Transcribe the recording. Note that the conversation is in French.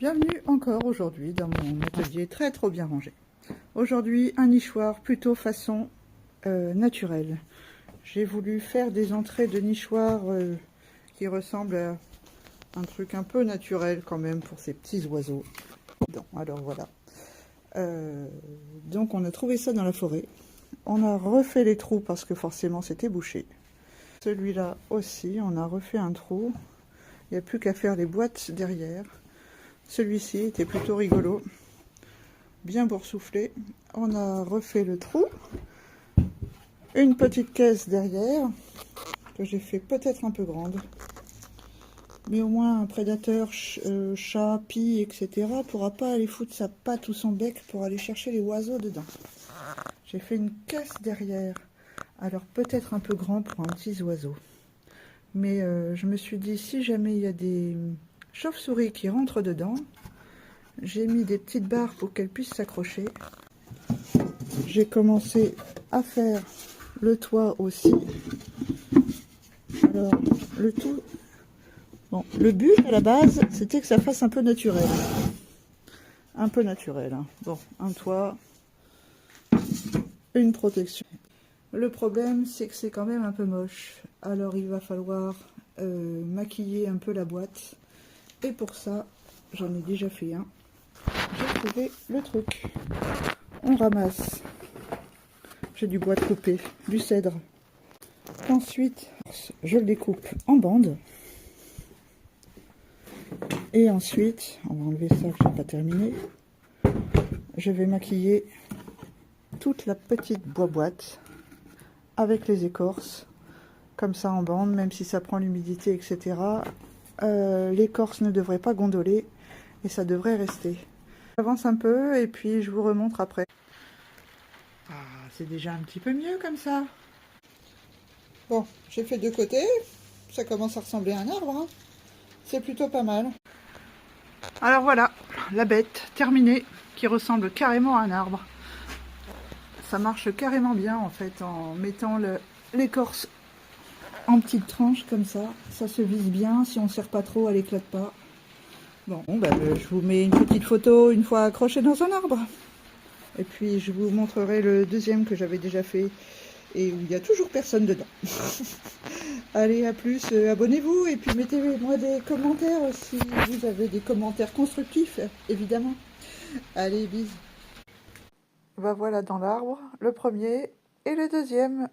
Bienvenue encore aujourd'hui dans mon atelier très trop bien rangé. Aujourd'hui un nichoir plutôt façon naturelle. J'ai voulu faire des entrées de nichoirs qui ressemblent à un truc un peu naturel quand même pour ces petits oiseaux. Alors voilà. Donc on a trouvé ça dans la forêt. On a refait les trous parce que forcément c'était bouché. Celui-là aussi, on a refait un trou. Il n'y a plus qu'à faire les boîtes derrière. Celui-ci était plutôt rigolo, bien boursouflé. On a refait le trou. Une petite caisse derrière, que j'ai fait peut-être un peu grande. Mais au moins un prédateur, chat, pie, etc. pourra pas aller foutre sa patte ou son bec pour aller chercher les oiseaux dedans. J'ai fait une caisse derrière, alors peut-être un peu grand pour un petit oiseau. Mais je me suis dit, si jamais il y a des chauves-souris qui rentrent dedans, j'ai mis des petites barres pour qu'elles puissent s'accrocher. J'ai commencé à faire le toit aussi. Alors, le tout... Bon, le but à la base, c'était que ça fasse un peu naturel. Un peu naturel. Hein. Bon, un toit, une protection. Le problème, c'est que c'est quand même un peu moche. Alors, il va falloir maquiller un peu la boîte. Et pour ça, j'en ai déjà fait un. J'ai trouvé le truc. On ramasse. J'ai du bois de couper, du cèdre. Ensuite, je le découpe en bandes. Et ensuite, on va enlever ça que je n'ai pas terminé. Je vais maquiller toute la petite boîte avec les écorces. Comme ça en bande, même si ça prend l'humidité, etc. L'écorce ne devrait pas gondoler et ça devrait rester. J'avance un peu et puis je vous remontre après. Ah, c'est déjà un petit peu mieux comme ça. Bon, j'ai fait deux côtés. Ça commence à ressembler à un arbre. Hein. C'est plutôt pas mal. Alors voilà, la bête terminée qui ressemble carrément à un arbre. Ça marche carrément bien en fait en mettant l'écorce en petites tranches comme ça. Ça se vise bien, si on ne serre pas trop, elle éclate pas. Bon, je vous mets une petite photo une fois accrochée dans un arbre. Et puis je vous montrerai le deuxième que j'avais déjà fait et où il n'y a toujours personne dedans. Allez, à plus, abonnez-vous et puis mettez-moi des commentaires si vous avez des commentaires constructifs, évidemment. Allez, bisous. Voilà dans l'arbre, le premier et le deuxième.